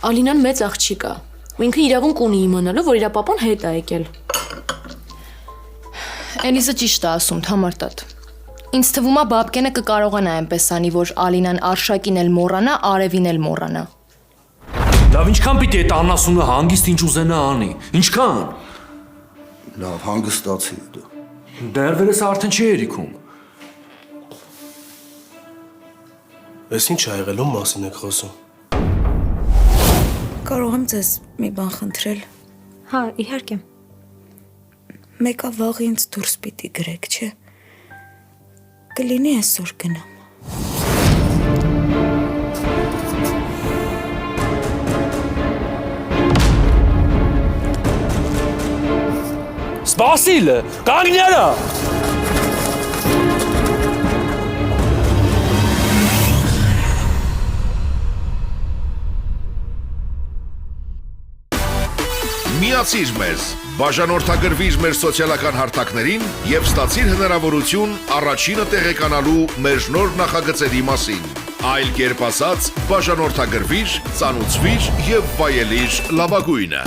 Ալինան մեծ աղջիկ է, ու ինքը իրավունք ունի իմանալու, որ իր պապան հետ է եկել։ Էլիզը ճիշտ է ասում, Թամարտատ։ Ինձ թվում է Բաբկենը կկարողանա այնպես անի, որ Ալինան Արշակին էլ մոռանա, Արևին էլ մոռանա։ Լավ, ինչքան պիտի այդ անասունը հանգիստ ինչ ուզենա անի, ինչքան։ Լավ, հանգստացի դու։ Դեռ վերես արդեն չի երիքում։ Ես ինչ ա եղել, ում մասին եք խոսում։ Կարող եմ ձեզ մի բան խնդրել։ Հա, իհարկե։ Մեկը վաղ ինձ դուրս պիտի գրեք, չէ։ Կլինի այսօր գնամ։ Սպասիլը, կանգնյարա։ Միացիր մեզ, բաժանորդագրվիր մեր սոցիալական հարթակներին և ստացիր հնարավորություն առաջինը տեղեկանալու մեր նոր նախագծերի մասին։ Այլ կերպ ասած, բաժանորդագրվիր, ծանուցվիր և վայելիր լավագույնը։